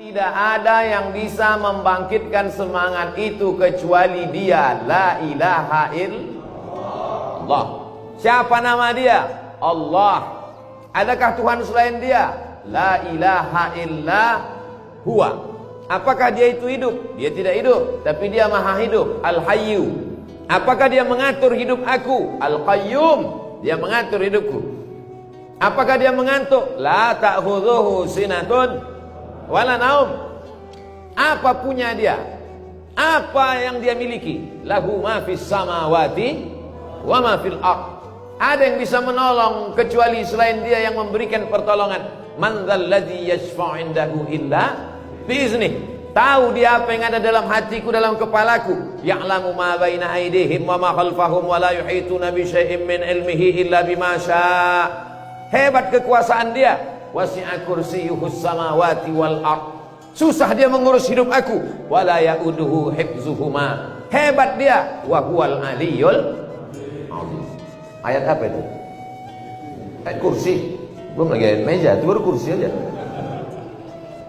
Tidak ada yang bisa membangkitkan semangat itu kecuali Dia, la ilaha illallah. Siapa nama Dia? Allah. Adakah Tuhan selain Dia? La ilaha illa huwa. Apakah Dia itu hidup? Dia tidak hidup, tapi Dia maha hidup, Al-Hayyu. Apakah Dia mengatur hidup aku? Al-Qayyum. Dia mengatur hidupku. Apakah Dia mengantuk? La ta'khudhuhu sinatun wala naum. Apa punya Dia? Apa yang Dia miliki? Lahu ma fis samawati wa ma fil ardh. Ada yang bisa menolong kecuali selain Dia yang memberikan pertolongan. Man dzalladzi yashfa'u 'indahu illa biiznih. Tahu Dia apa yang ada dalam hatiku, dalam kepalaku. Ya'lamu ma baina aydihim wa ma khalfahum wa la yuhituna bi syai'in min ilmihi illa bima syaa'. Hebat kekuasaan Dia. Wasi'a kursiyyuhus samawati wal ardh. Susah Dia mengurus hidup aku. Wala ya'uduhu hifzuhuma. Hebat Dia. Wa huwal aliyyul azim. Ayat apa itu? Ayat kursi. Belum lagi ayat meja, itu baru kursi aja.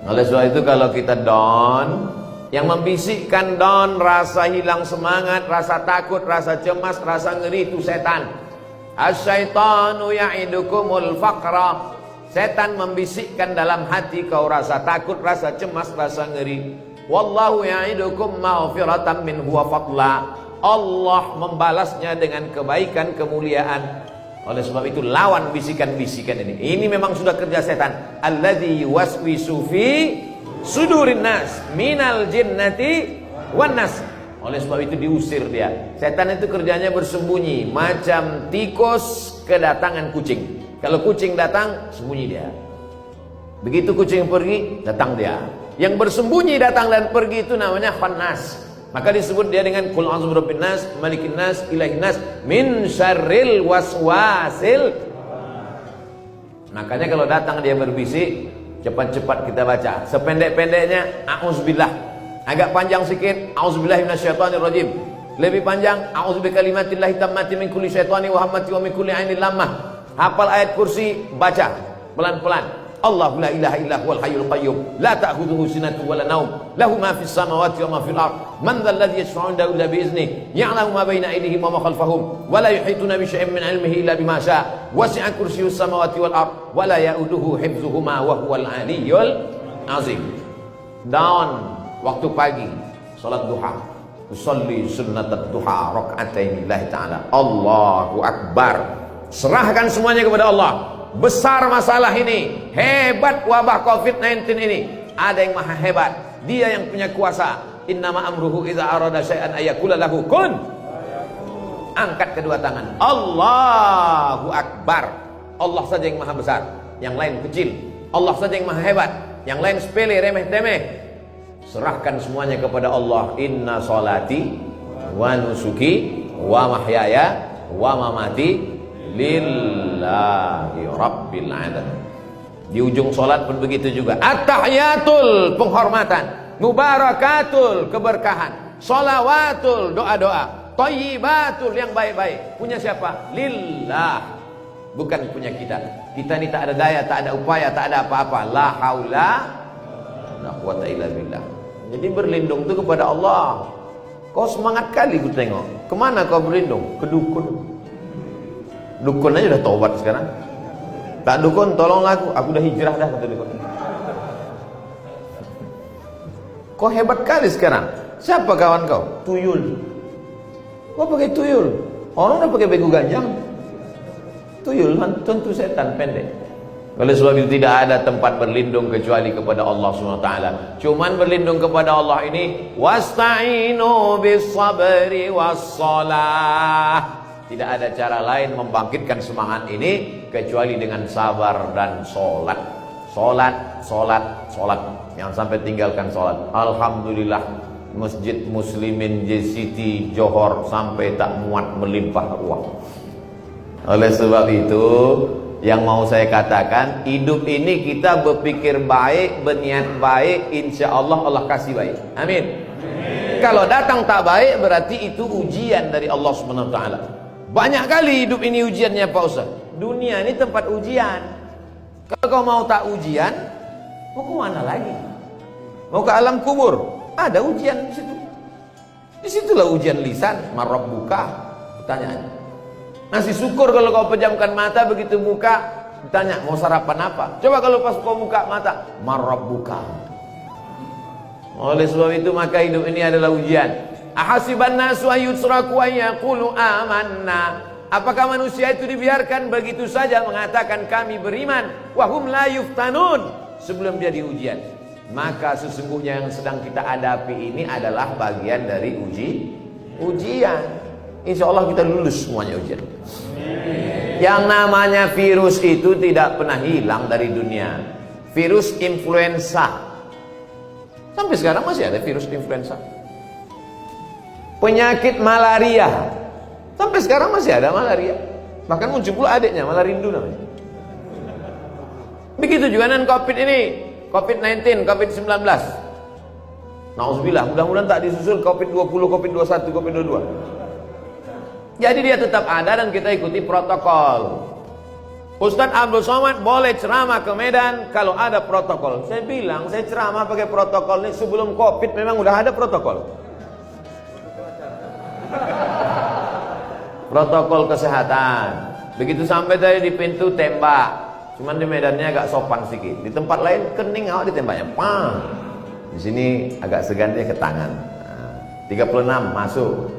Oleh sebab itu kalau kita down, yang membisikkan down, rasa hilang semangat, rasa takut, rasa cemas, rasa ngeri, itu setan. Asyaitanu ya'idukumul faqra. Setan membisikkan dalam hati kau rasa takut, rasa cemas, rasa ngeri. Wallahu ya'idukum maghfiratan minhu wa fadla. Allah membalasnya dengan kebaikan, kemuliaan. Oleh sebab itu lawan bisikan-bisikan ini. Ini memang sudah kerja setan. Alladzi yuwaswisu fi sudurin nas minal jinnati wan nas. Oleh sebab itu diusir dia. Setan itu kerjanya bersembunyi, macam tikus kedatangan kucing. Kalau kucing datang, sembunyi dia. Begitu kucing pergi, datang dia. Yang bersembunyi datang dan pergi itu namanya khannas. Maka disebut dia dengan Qul a'udzu birabbin nas, malikin nas, ilahin nas, min syarril waswasil. Makanya kalau datang dia berbisik, cepat-cepat kita baca. Sependek-pendeknya a'udzubillah. Agak panjang sikit, a'udzubillahi minasyaitonirrajim. Lebih panjang, a'udzu bikalimatillahi tammati min kulli syaitani wa hammati wa min kulli ainin lammah. Hafal ayat kursi, baca pelan-pelan. Allahu la ilaha illa huwal hayyul qayyum la ta'khudhuhu sinatun wa la naum lahu ma fis samawati wa ma fil ardh man dzal ladzi yashfa'u 'indahu illa bi idznihi ya'lamu ma baina aydihim wa ma khalfahum wa la yuhituna bi syai'in min 'ilmihi illa bima syaa' wasi'a kursiyyus samawati wal ardh wa la ya'uduhu hifdzuhuma wa huwal 'aliyyul 'azim. Down waktu pagi salat duha, usolli sunnatat duha rak'atain lillahi ta'ala. Allahu akbar. Serahkan semuanya kepada Allah. Besar masalah ini, hebat wabah COVID-19 ini. Ada yang maha hebat, Dia yang punya kuasa. Innama amruhu idza arada syai'an ayyakula lahu kun. Angkat kedua tangan, Allahu akbar. Allah saja yang maha besar, yang lain kecil. Allah saja yang maha hebat, yang lain sepele, remeh-temeh. Serahkan semuanya kepada Allah. Inna salati wa nusuki wa mahyaya wa mamati lillahi rabbil alamin. Di ujung solat pun begitu juga. At-tahiyatul, penghormatan. Mubarakatul, keberkahan. Sholawatul, doa-doa. Thayyibatul, yang baik-baik. Punya siapa? Lillah. Bukan punya kita. Kita ini tak ada daya, tak ada upaya, tak ada apa-apa. La haula la quwata illa billah. Jadi berlindung itu kepada Allah. Kau semangat kali ku tengok. Kemana kau berlindung? Ke dukun. Dukun aja udah tobat sekarang. Tak dukun, tolonglah aku udah hijrah dah, kata dukun. Kau hebat kali sekarang. Siapa kawan kau? Tuyul. Kau pakai tuyul. Orang udah pakai begu ganjang. Tuyul kan tentu setan pendek. Oleh sebab itu tidak ada tempat berlindung kecuali kepada Allah SWT. Cuman berlindung kepada Allah ini, wasta'inu bis sabri was shalah. Tidak ada cara lain membangkitkan semangat ini kecuali dengan sabar dan sholat. Sholat, sholat, sholat. Jangan sampai tinggalkan sholat. Alhamdulillah, Masjid Muslimin JCT Johor sampai tak muat melimpah ruah. Oleh sebab itu, yang mau saya katakan, hidup ini kita berpikir baik, berniat baik, insya Allah Allah kasih baik. Amin. Kalau datang tak baik, berarti itu ujian dari Allah SWT. Banyak kali hidup ini ujiannya Pak Ustaz. Dunia ini tempat ujian. Kalau kau mau tak ujian, mau ke mana lagi? Mau ke alam kubur, ada ujian di situ. Disitulah ujian lisan. Marabbuka, pertanyaannya. Nasi syukur kalau kau pejamkan mata, begitu buka, ditanya mau sarapan apa. Coba kalau pas kau buka mata, marabbuka. Oleh sebab itu maka hidup ini adalah ujian. Ahasiban nasu ayyutraku ayyaqulu amanna. Apakah manusia itu dibiarkan begitu saja mengatakan kami beriman, wahum la yuftanun, sebelum dia diujian? Maka sesungguhnya yang sedang kita hadapi ini adalah bagian dari ujian. Insya Allah kita lulus semuanya ujian. Yang namanya virus itu tidak pernah hilang dari dunia. Virus influenza, sampai sekarang masih ada virus influenza. Penyakit malaria, sampai sekarang masih ada malaria. Bahkan muncul pula adiknya, malarindu namanya. Begitu juga dengan COVID ini, COVID-19, COVID-19. Nauzubillah, mudah-mudahan tak disusul COVID-20, COVID-21, COVID-22. Jadi dia tetap ada dan kita ikuti protokol. Ustadz Abdul Somad boleh ceramah ke Medan kalau ada protokol. Saya bilang, saya ceramah pakai protokol ini sebelum COVID memang udah ada protokol. Protokol kesehatan. Begitu sampai tadi di pintu tembak. Cuman di medannya agak sopan sedikit. Di tempat lain kening awak ditembaknya. Pang. Di sini agak segan dia ke tangan. 36 masuk.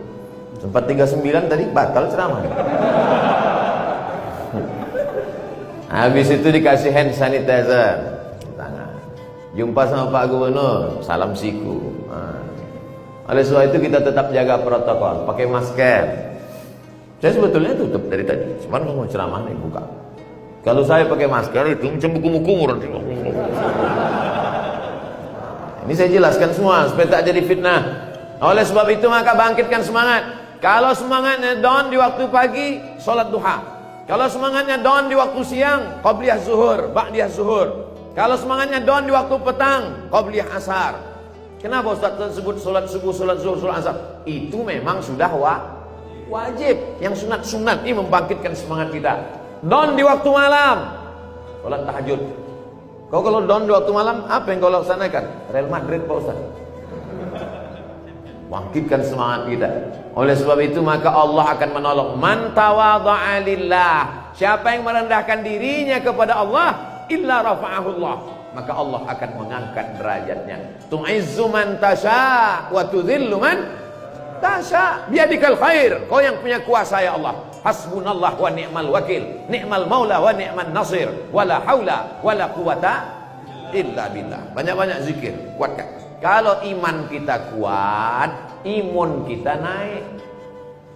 Sempat 39 tadi batal ceramah. Habis itu dikasih hand sanitizer tangan. Jumpa sama Pak Gubernur, salam siku. Oleh sebab itu kita tetap jaga protokol, pakai masker. Saya sebetulnya tutup dari tadi, cuman mau ceramah nih buka. Kalau saya pakai masker itu macam buku-buku. Ini saya jelaskan semua supaya tak jadi fitnah. Oleh sebab itu maka bangkitkan semangat. Kalau semangatnya down di waktu pagi, sholat duha. Kalau semangatnya down di waktu siang, qabliyah zuhur, ba'diyah zuhur. Kalau semangatnya down di waktu petang, qabliyah asar. Kenapa Ustaz tersebut sholat subuh, sholat zuhur, sholat asar? Itu memang sudah wajib. Yang sunat-sunat ini membangkitkan semangat kita. Down di waktu malam, sholat tahajud. Kau kalau down di waktu malam, apa yang kau laksanakan? Real Madrid Pak Ustaz. Bangkitkan semangat kita. Oleh sebab itu maka Allah akan menolong man tawadha'a lillah. Siapa yang merendahkan dirinya kepada Allah, illa rafa'ahu Allah, maka Allah akan mengangkat derajatnya. Tu'izzu man tasha wa tudhillu man tasha. Biadikal khair. Kau yang punya kuasa ya Allah. Hasbunallah wa ni'mal wakil. Ni'mal maula wa ni'man nasir. Wala haula wala quwata illa billah. Banyak-banyak zikir, kuatkan. Kalau iman kita kuat, imun kita naik.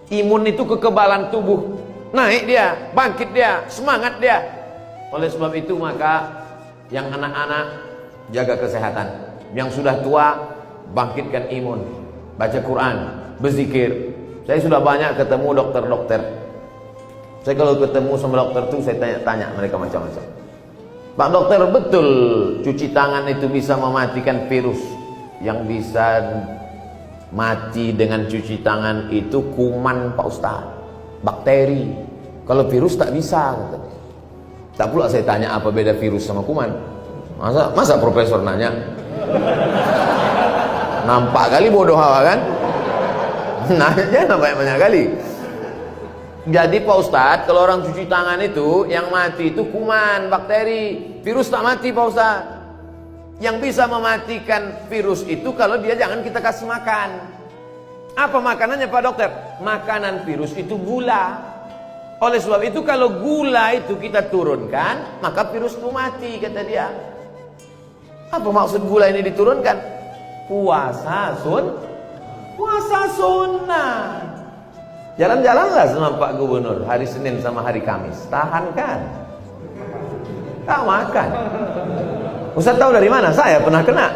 Imun itu kekebalan tubuh. Naik dia, bangkit dia, semangat dia. Oleh sebab itu maka yang anak-anak jaga kesehatan. Yang sudah tua bangkitkan imun. Baca Quran, berzikir. Saya sudah banyak ketemu dokter-dokter. Saya kalau ketemu sama dokter itu saya tanya-tanya mereka macam-macam. Pak dokter, betul cuci tangan itu bisa mematikan virus? Yang bisa mati dengan cuci tangan itu kuman Pak Ustaz, bakteri. Kalau virus tak bisa. Tak pula saya tanya apa beda virus sama kuman. Masa profesor nanya? Nampak kali bodoh awak kan? Nanya banyak-banyak kali. Jadi Pak Ustaz, kalau orang cuci tangan itu yang mati itu kuman, bakteri. Virus tak mati Pak Ustaz. Yang bisa mematikan virus itu kalau dia jangan kita kasih makan. Apa makanannya Pak Dokter? Makanan virus itu gula. Oleh sebab itu kalau gula itu kita turunkan, maka virus itu mati kata dia. Apa maksud gula ini diturunkan? Puasa sunnah. Jalan-jalanlah sama Pak Gubernur hari Senin sama hari Kamis. Tahankan. Tak makan. Ustaz tahu dari mana? Saya pernah kena.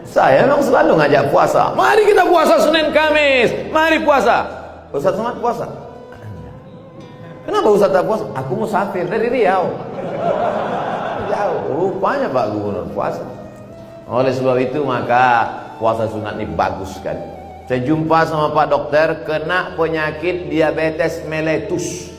Saya memang selalu ngajak puasa. Mari kita puasa Senin Kamis. Mari puasa. Ustaz Somad puasa. Kenapa Ustaz tak puasa? Aku musafir dari Riau. Jauh. Rupanya Pak Gubernur puasa. Oleh sebab itu maka puasa sunat ini bagus sekali. Saya jumpa sama Pak Dokter kena penyakit diabetes mellitus.